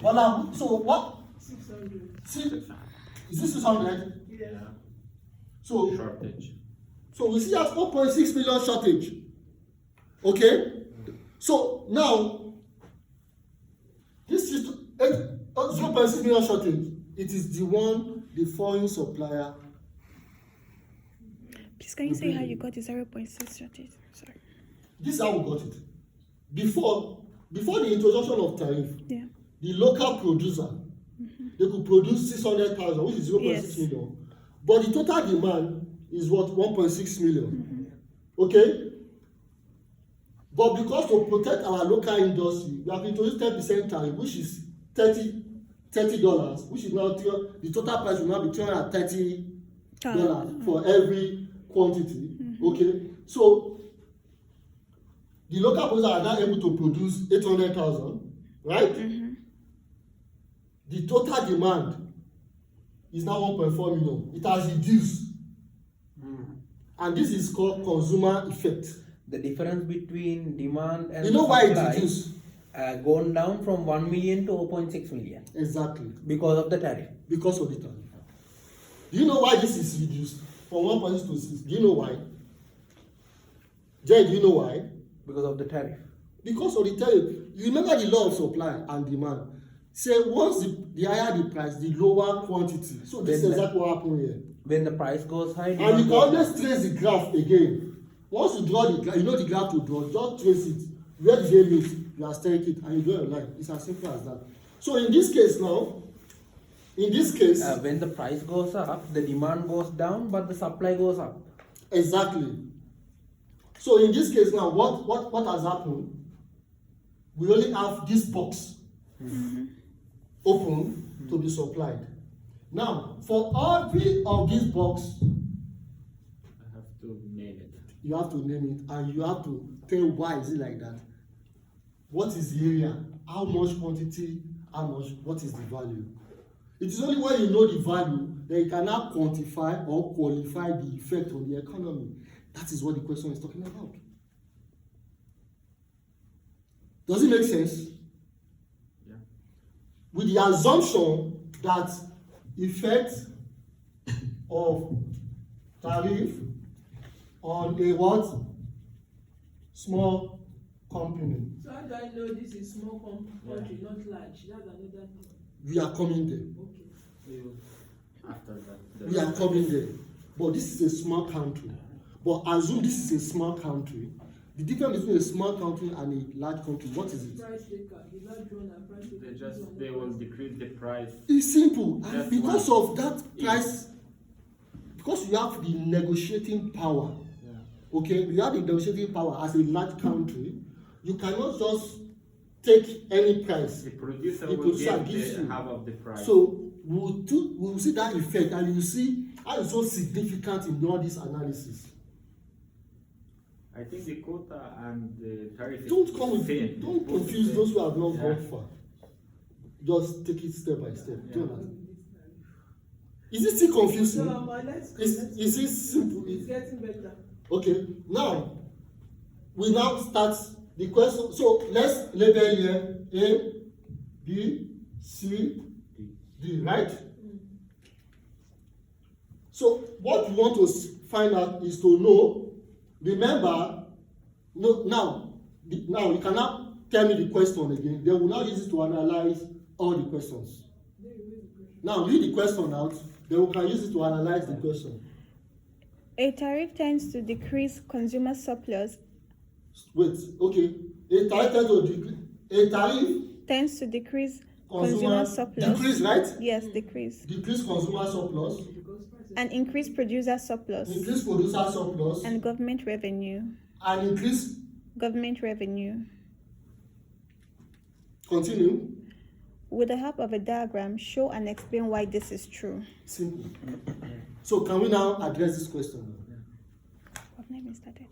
Well, now, so what? 600. Is this 600? Yeah. So Shortage. So we see that 4.6 million shortage. Okay? So now, this is 0.6 million shortage. It is the foreign supplier. Please, can you say how you got the 0.6 shortage? Sorry. This is how we got it. Before the introduction of tariff, Yeah. the local producer, they could produce 600,000, which is 0.6 Yes. million. But the total demand is what? 1.6 million. Okay? But because to protect our local industry, we have introduced 10% tariff, which is $30, which is now the total price will now be $230 for every quantity. Okay? So the local producers are now able to produce 800,000, right? The total demand is now 1.4 million. It has reduced. And this is called consumer effect. The difference between demand and You know why it supply reduced? Gone down from 1 million to 0.6 million Exactly. because of the tariff. Because of the tariff. Do you know why this is reduced from 1.6 to 6? Do you know why? Jay, do you know why? Because of the tariff. Because of the tariff. You remember the law of supply and demand. Say once the higher the price, the lower quantity. So this is exactly what happened here. When the price goes high, And you can always trace the graph again. Once you draw the graph, you know the graph to draw, just trace it. Where did they meet? You are staring it and you draw a line. It's as simple as that. So in this case now, when the price goes up, the demand goes down, but the supply goes up. Exactly. So in this case now, what has happened? We only have this box open to be supplied. Now, for every of these box, I have to name it. you have to name it and you have to tell why is it like that. What is the area? How much quantity? What is the value? It is only when you know the value that you can now quantify or qualify the effect on the economy. That is what the question is talking about. Does it make sense? Yeah. With the assumption that effect of tariff on a what? Small company. So how do I know this is small country, not large? That's another thing. We are coming there. Okay. After that. We are coming there. But this is a small country. But assume this is a small country. The difference between a small country and a large country, what is it? Price taker. The large one and price taker. They will decrease the price. It's simple. And That's because one. of that price, because you have the negotiating power, okay, you have the negotiating power as a large country, you cannot just take any price. The producer The will producer get gives the you. half of the price. So we'll see that effect and you see how it's so significant in all this analysis. I think the quota and the tariff Don't is come with same. don't Both confuse same. those who have not Yeah. gone far. Just take it step by step. Do you Yeah. understand? Is it still confusing? So, let's go. Is it simple? It's getting better. Okay, now we now start the question. So let's label here A, B, C, D, right? So what we want to find out is to know. Remember, no, now you cannot tell me the question again. They will now use it to analyze all the questions. Now read the question out. Then we can use it to analyze the question. A tariff tends to decrease consumer surplus. Wait, okay. A tariff Tends to decrease consumer surplus. decrease, right? Yes, decrease. Decrease consumer surplus, And increase producer surplus. increase producer surplus, And government revenue. and increase. Government revenue. Continue. With the help of a diagram, show and explain why this is true. Simple. So can we now address this question? I've not even started.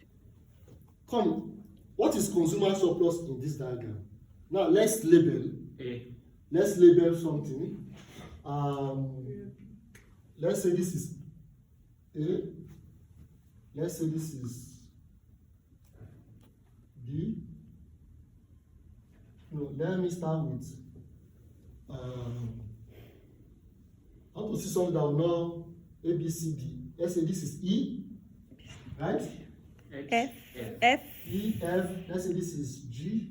Come. What is consumer surplus in this diagram? Now let's label. A. Let's label something. Let's say this is A. Let's say this is B. No, let me start with want to see something that will know A, B, C, D. Let's say this is E, right? F, F, E, F. Let's say this is G,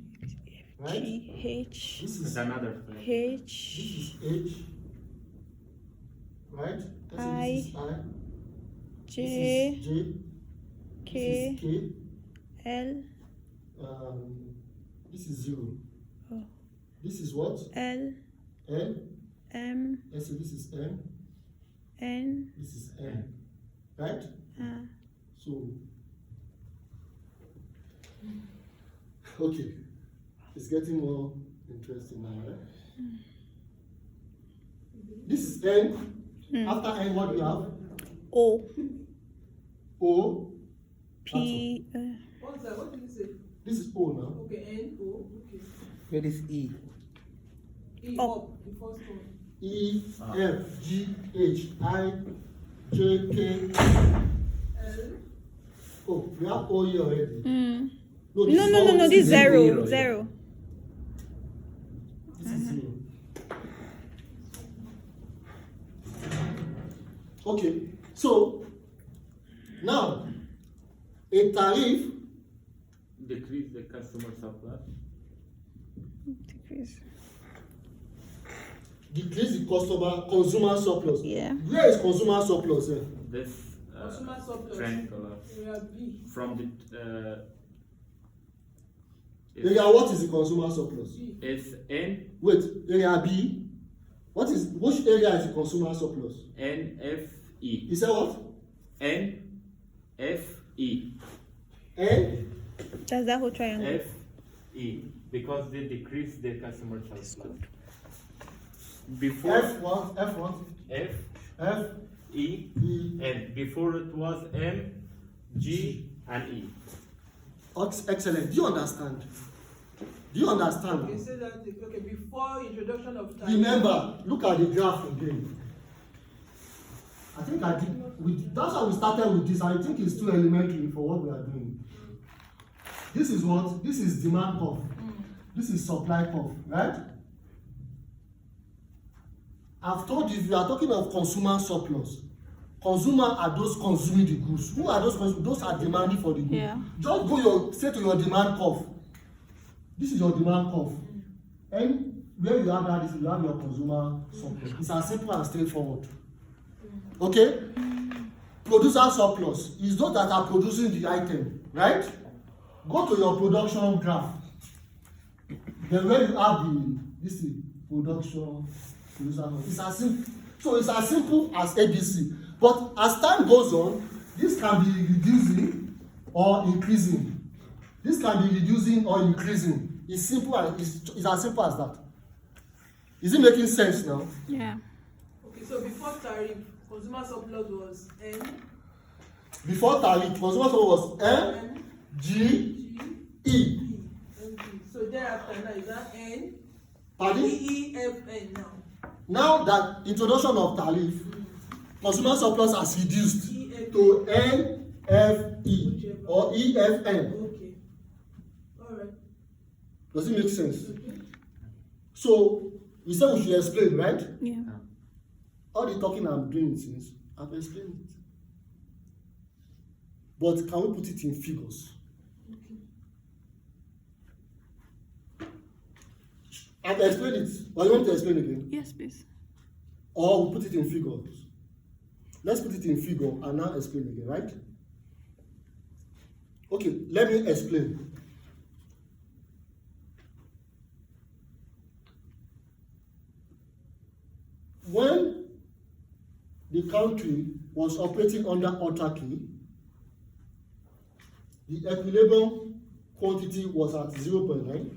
right? G, H, This is Another This H, is H, right? Let's say this is I. J, This is J. K, This is K. L, This is 0. Oh. This is what? L, L. M, Let's say this is M. N, This is N. Right? So, okay. It's getting more interesting now, right? This is N. After N, what do you have? O, O. P, What's that? What did you say? This is O now. Okay, N, O, okay. Where is E? E Oh. up, the first one. E, F, G, H, I, J, K. L. Oh, we have O here already. No, this is no, O, no, no, this is zero, zero, yeah. zero. This is 0. Okay, so now a tariff decrease the customer surplus. Decrease. decrease the consumer surplus. Yeah. Where is consumer surplus here? This Consumer surplus. trend color Area B. from the Area, what is the consumer surplus? B. is N Wait, area B. Which area is the consumer surplus? NFE. You said what? NFE. N. That's that whole triangle. FE because they decrease their customer surplus. Before F what? F what? F F E E. N. Before it was M G and E. Excellent. Do you understand? Do you understand? Okay, say that, okay, before introduction of tariff. Remember, look at the graph again. I think I did. That's how we started with this. I think it's too elementary for what we are doing. This is what? This is demand curve. This is supply curve, right? I've told you, if you are talking of consumer surplus, consumer are those consuming the goods. Who are those consuming? Those are demanding for the goods. Yeah. Just go say to your demand curve. This is your demand curve. And where you have that is you have your consumer surplus. It's as simple and straightforward. Okay? Producer surplus is those that are producing the item, right? Go to your production graph. Then where you have this is production, producer. It's as simple. So it's as simple as ABC. But as time goes on, this can be reducing or increasing. This can be reducing or increasing. It's simple and it's as simple as that. Is it making sense now? Yeah. Okay, so before tariff, consumer surplus was N. Before tariff, consumer surplus was M, G, G, E. E, and G. So thereafter now is that N, Pardon? E, F, N now. Now that introduction of tariff, consumer surplus has reduced EF. to N, F, E or E, F, N. Okay. Alright. Does it make sense? Okay. So we said we should explain, right? Yeah. All the talking I'm doing since I've explained it. But can we put it in figures? I've explained it, but you want to explain again? Yes, please. Or we put it in figures. Let's put it in figure and now explain again, right? Okay, let me explain. When the country was operating under autarky, the equilibrium quantity was at 0.9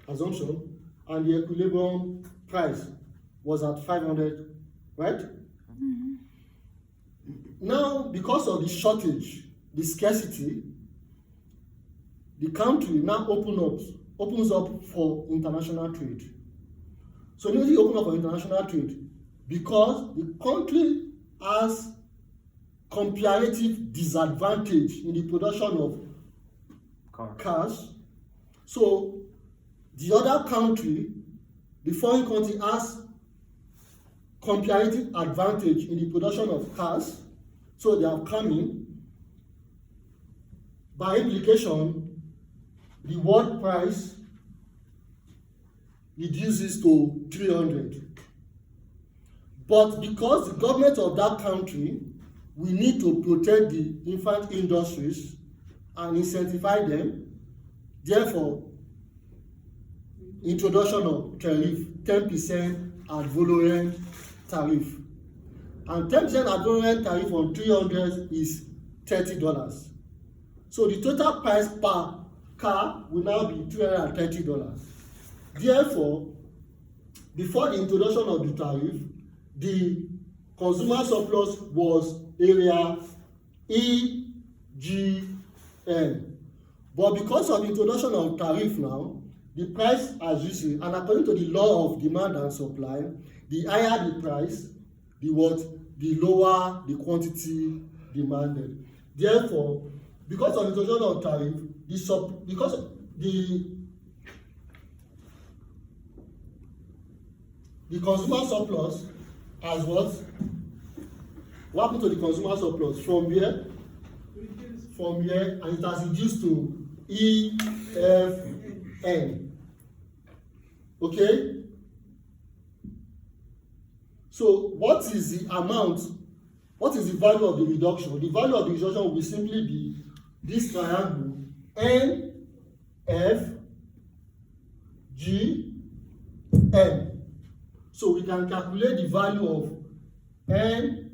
assumption, and the equilibrium price was at 500, right? Now, because of the shortage, the scarcity, the country now opens up for international trade. So they open up for international trade because the country has comparative disadvantage in the production of cars. So the other country, the foreign country, has comparative advantage in the production of cars, so they are coming. By implication, the world price reduces to 300. But because the government of that country, we need to protect the infant industries and incentivize them, therefore, introduction of tariff, 10% ad valorem tariff. And 10% ad valorem tariff on 300 is $30. So the total price per car will now be $330. Therefore, before the introduction of the tariff, the consumer surplus was area EGN. But because of the introduction of tariff now, the price has risen, and according to the law of demand and supply, the higher the price, the lower the quantity demanded. Therefore, because of the introduction of tariff, the consumer surplus has what? What happened to the consumer surplus? From here, and it has reduced to EFN. Okay? So what is the amount? What is the value of the reduction? The value of the reduction will simply be this triangle NFGN. So we can calculate the value of NFGN.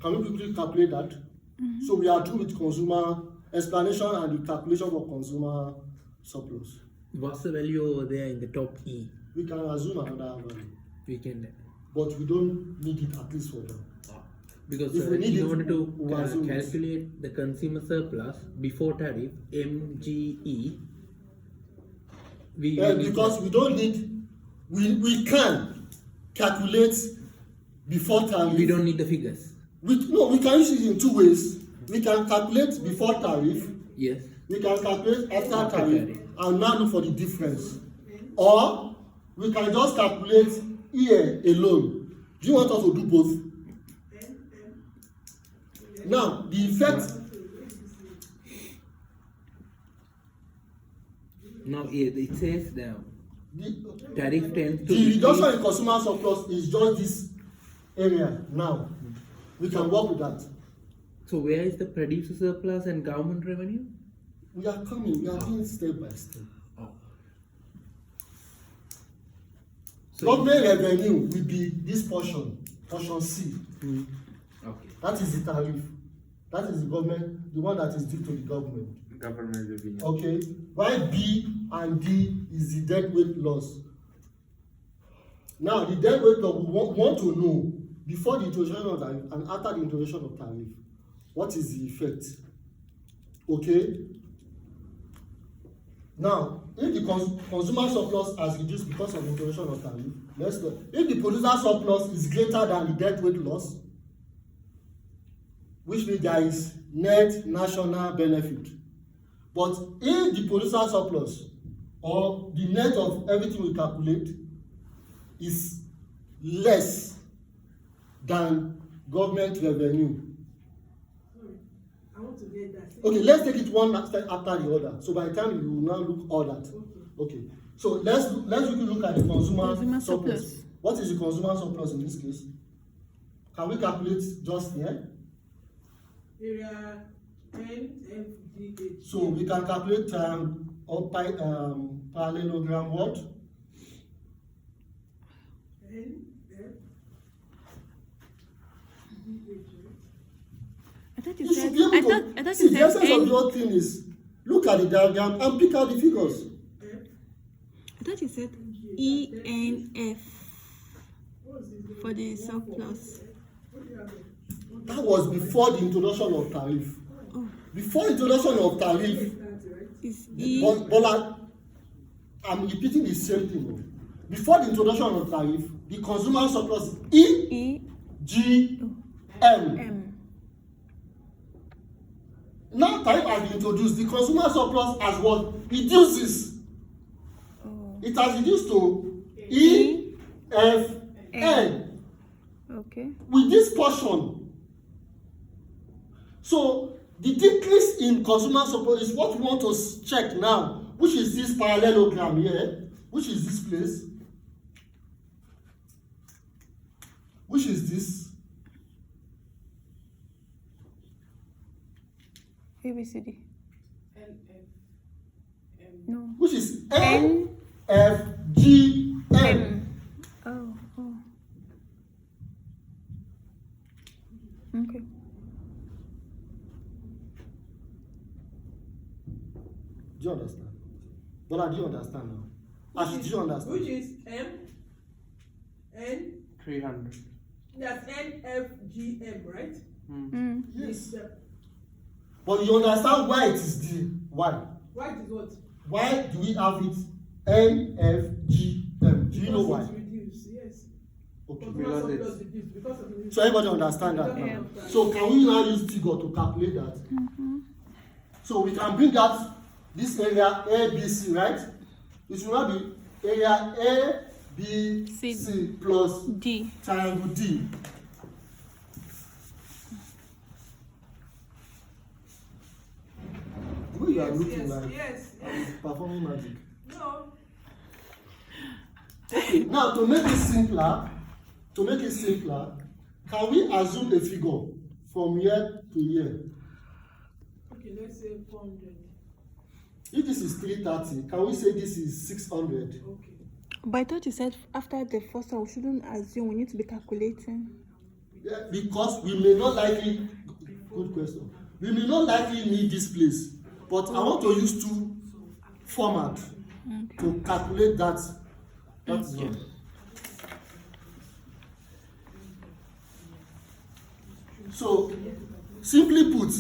Can we quickly calculate that? Mm-hmm. So we are through with consumer explanation and the calculation for consumer surplus. What's the value over there in the top E? We can assume another value. We can. But we don't need it at least for now. Because if we need in it, order to we'll assume calculate the consumer surplus before tariff, MGE, because we don't need, we can calculate before tariff. We don't need the figures. We can use it in two ways. We can calculate before tariff. Yes. We can calculate after tariff and now look for the difference. Or we can just calculate here alone. Do you want us to do both? Now, the effect. Now, it says the tariff tends to. The reduction in consumer surplus is just this area now. We can work with that. So, where is the producer surplus and government revenue? We are coming. We are doing step by step. So government revenue will be this portion C. Okay. That is the tariff. That is the government, the one that is due to the government. Government revenue. Okay. While B and D is the deadweight loss. Now, the deadweight loss, we want to know before the introduction of tariff and after the introduction of tariff, what is the effect? Okay. Now, if the consumer surplus has reduced because of the introduction of tariff, let's know. If the producer surplus is greater than the deadweight loss, which means there is net national benefit. But if the producer surplus or the net of everything we calculate is less than government revenue. I want to get that. Okay, let's take it one step after the other. So by the time you will now look all that. Okay. So let's look at the consumer surplus. What is the consumer surplus in this case? Can we calculate just here? Area NFGH. So we can calculate parallelogram what? I thought You you should said. be able to I thought see you the said essence of the whole thing is look at the diagram and pick out the figures. I thought you said ENF for the surplus. That was before the introduction of tariff. Oh, Before introduction of tariff, is E. but I'm repeating the same thing. Before the introduction of tariff, the consumer surplus EGM. M. Now tariff has been introduced, the consumer surplus has what? Reduces. Oh. It has reduced to N. Okay. With this portion. So the decrease in consumer surplus is what we want to check now, which is this parallelogram here, which is this place, which is this. ABCD. N, F, M. No. Which is N. NFGM. Oh. Okay. Do you understand? Bola, do you understand now? Ash, do you understand? Which is M, N, 300. that's N, F, G, M, right? Yes. But you understand why it is the why? White is what? Why do we have it NFGM? Do you know why? Because it's reduced, yes. Okay. Consumer surplus reduced because of the. So everybody understand that Yeah. now. So can we now use figure to calculate that? So we can bring out this area A, B, C, right? It should not be area A, B, C plus D. triangle D. The way you are looking like yes. performing magic. No. Okay, now to make it simpler, can we assume a figure from here to here? Okay, let's say 400. If this is 330, can we say this is 600? Okay. But I thought you said after the first one, we shouldn't assume, we need to be calculating. Yeah, because we may not likely, good question, we may not likely need this place, but I want to use two formats to calculate that. That's all. So, simply put,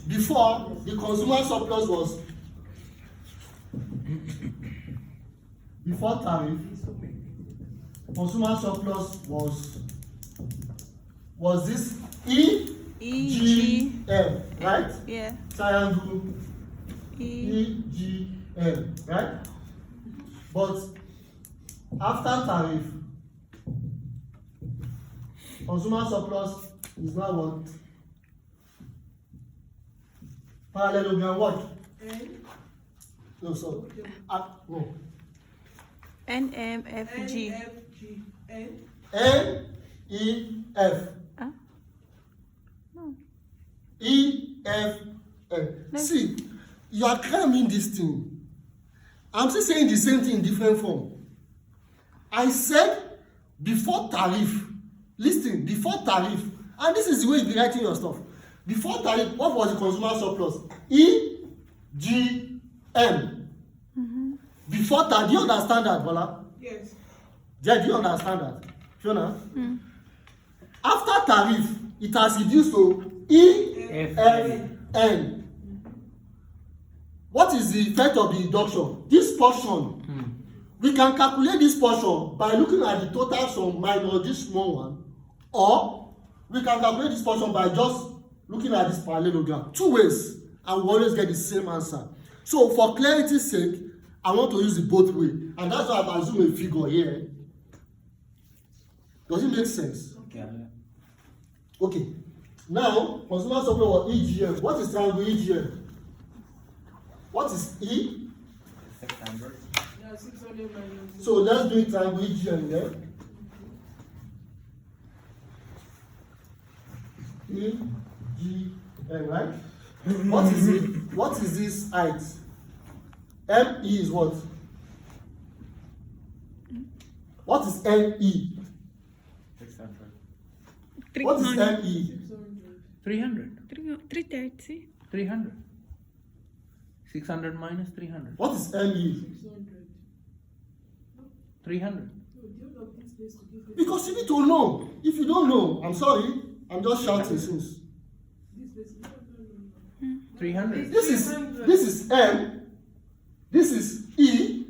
before the consumer surplus was, before tariff, consumer surplus was this EGM, right? Yeah. Triangle EGM, right? But after tariff, consumer surplus is now what? Parallelogram what? N, No, sorry. No. NMFG. N, F, G, N. NEF. Huh? No. EFN. See, you are cramming this thing. I'm still saying the same thing in different form. I said before tariff. Listen, before tariff, and this is the way you be writing your stuff. Before tariff, what was the consumer surplus? EGM. Before tariff, do you understand that, Bola? Yes. Yeah, do you understand that? Fiona? After tariff, it has reduced to EFN. What is the effect of the reduction? This portion. We can calculate this portion by looking at the total sum minus this small one, or we can calculate this portion by just looking at this parallelogram. Two ways, and we always get the same answer. So for clarity's sake, I want to use it both ways, and that's why I've assumed a figure here. Does it make sense? Yeah. Okay. Now, consumer surplus was EGM. What is triangle EGM? What is E? 600. Yeah, 600 minus. So let's do it triangle EGM there. EGM, right? What is it? What is this height? ME is what? What is ME? 600. What is 300. ME? 300. 330. 300. 600 minus 300. What is ME? 600. 300. No, do you know this place to give it? Because you need to know. If you don't know, I'm sorry. I'm just shouting since. This place, no, no, no. 300. This is M. This is E.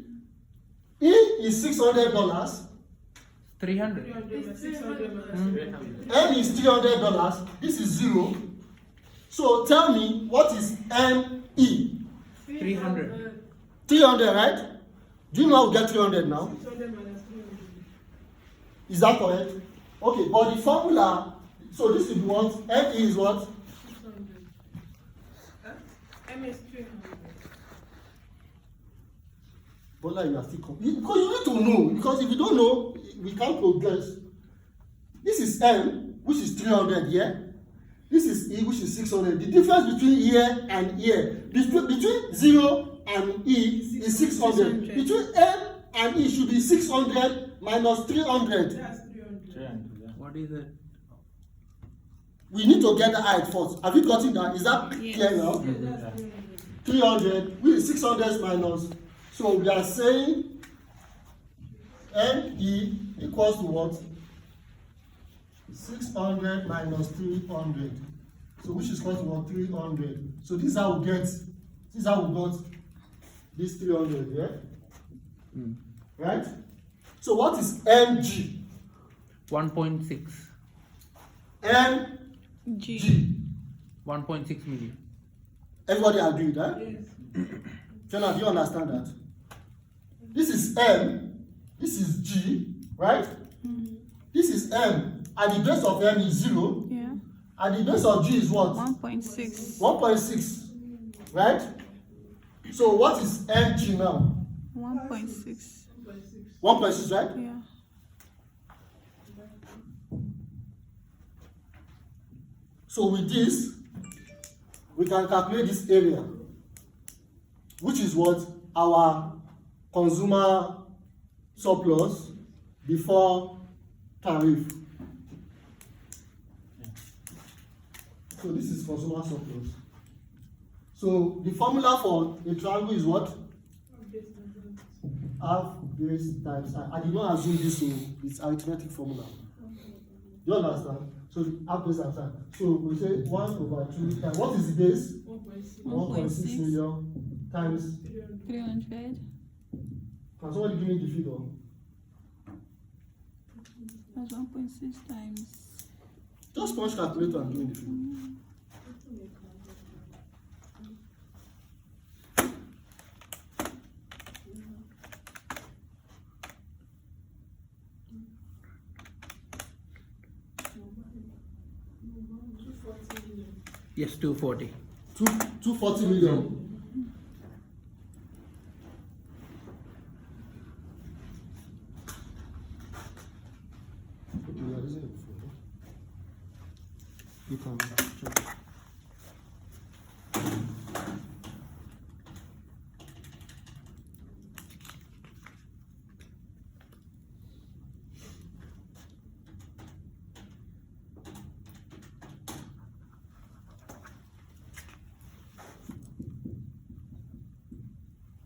E is $600. 300. 300 minus 600 minus M is $300. This is 0. So tell me, what is ME? 300. 300, right? Do you know how we get 300 now? 600 minus 300. Is that correct? Okay, but the formula, so this is what? ME is what? 600. M is 300. Bola, you are still because you need to know, because if you don't know, we can't progress. This is M, which is 300 here. This is E, which is 600. The difference between here and here, between 0 and E is 600. Between M and E should be 600 minus 300. That's 300. What is it? We need to get the height first. Have you gotten that? Is that clear now? Yeah, that's 300. 300, which is 600 minus. So we are saying ME equals to what? 600 minus 300. So which is equal to what? 300. So this is how we get, this is how we got this 300, yeah? Right? So what is MG? 1.6. MG. 1.6 million. Everybody agree with that? Yes. Jonah, do you understand that? This is M, this is G, right? This is M, and the base of M is 0, Yeah. and the base of G is what? 1.6. 1.6, right? So what is MG now? 1.6. 1.6, right? Yeah. So with this, we can calculate this area, which is what? Our consumer surplus before tariff. So this is consumer surplus. So the formula for a triangle is what? Half base times I did not assume this, so it's arithmetic formula. Do you understand? So half base times I. So we say 1/2 times. What is the base? 1.6 million times. 300. Can somebody give me the figure? That's 1.6 times. Just punch calculator and give me the figure. Yes, 240. 240 million. Okay, we are using it before. You can check.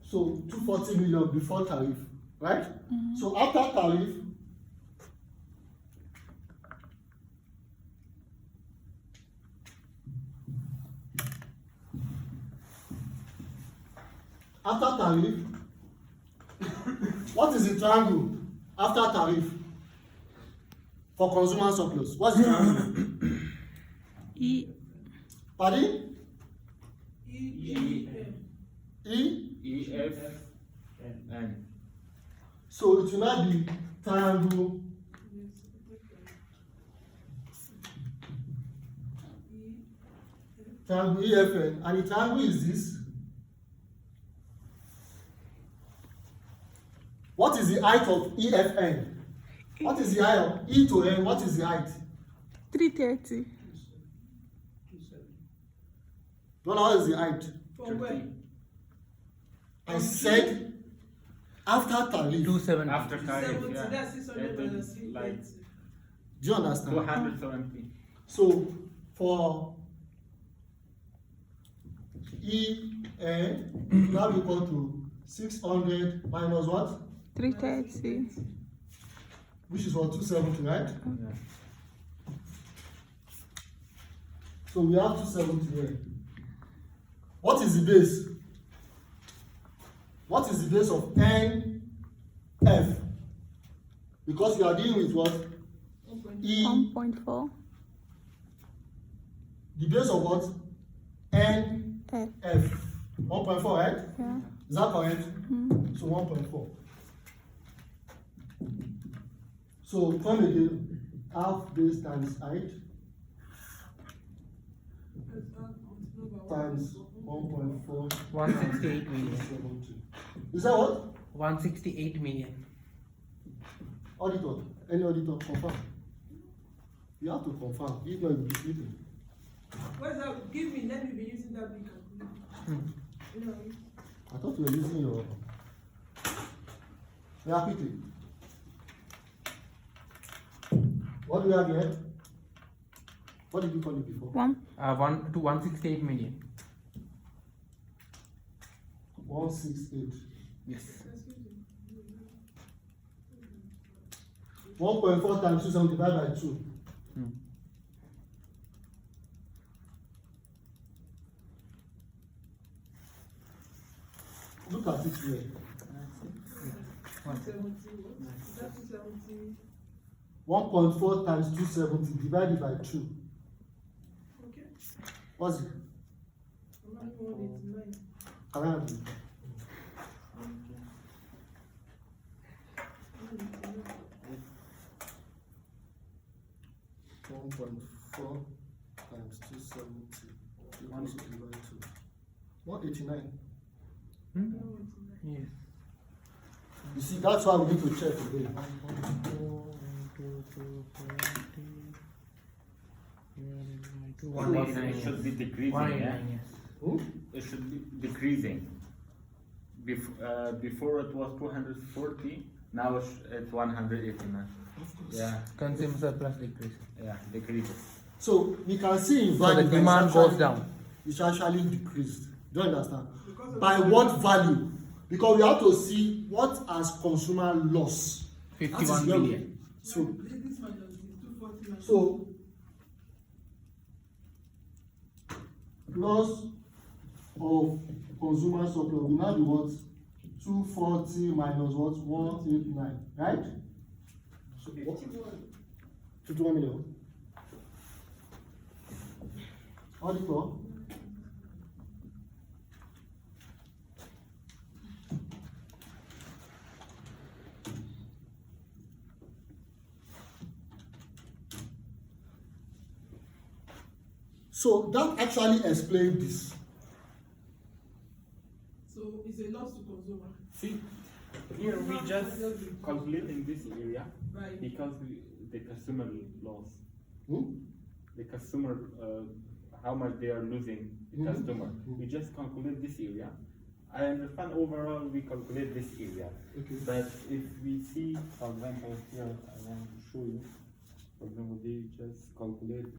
So 240 million before tariff, right? So after tariff, what is the triangle after tariff for consumer surplus? What's the triangle? E. Pardon? E. E. EF N. So it will not be triangle EFN, and the triangle is this. What is the height of EFN? What is the height of E to N? What is the height? 330. What is the height? From where? I said after tariff. 270. After tariff, 70, yeah. that's 600 Then minus like 380. Do you understand? 270. So for EN, now we go to 600 minus what? 330. Which is what? 270, right? Yeah. So we have 270 here. What is the base? What is the base of NF? Because we are dealing with what? E. 1.4. The base of what? NF. F. 1.4, right? Yeah. Is that correct? So 1.4. So come again, half base times height times 1.4 168 million. 70. Is that what? 168 million. Auditor, any auditor, confirm. You have to confirm, if not, you'll be sleeping. What's that? Give me, let me be using that big calculator. You know, I thought you were using your. Yeah, quickly. What do we have here? What did you call it before? 168 million. 168. Yes. 1.4 times 270 divided by 2. Look at it here. 1.4 times 270 divided by 2. okay. What's it? I'm not 189. Can I have it? 1.4 times 270 equals to divide 2. 189. Yes. You see, that's why we need to check today. 189. It should be decreasing, 189, yeah? Hmm? It should be decreasing. Before it was 240, now it's 189. Yeah, Consumer surplus decrease. yeah, decreases. So we can see in So value the that demand it's actually- goes down. It's actually decreased. Do you understand? Because of By the- what value? Because we have to see what has consumer loss. That is 51 where we- million. So, This minus is 240 minus. so loss of consumer surplus will now be what? 240 minus what? 189, right? So what? 51 million. Auditor. So that actually explains this. So it's a loss to consumer. See, here we just calculate in this area Right. because the customer loss. Hmm? The customer, how much they are losing the Mhm. customer. We just calculate this area. I understand overall we calculate this area. Okay. But if we see, for example, here I want to show you, for example, they just calculate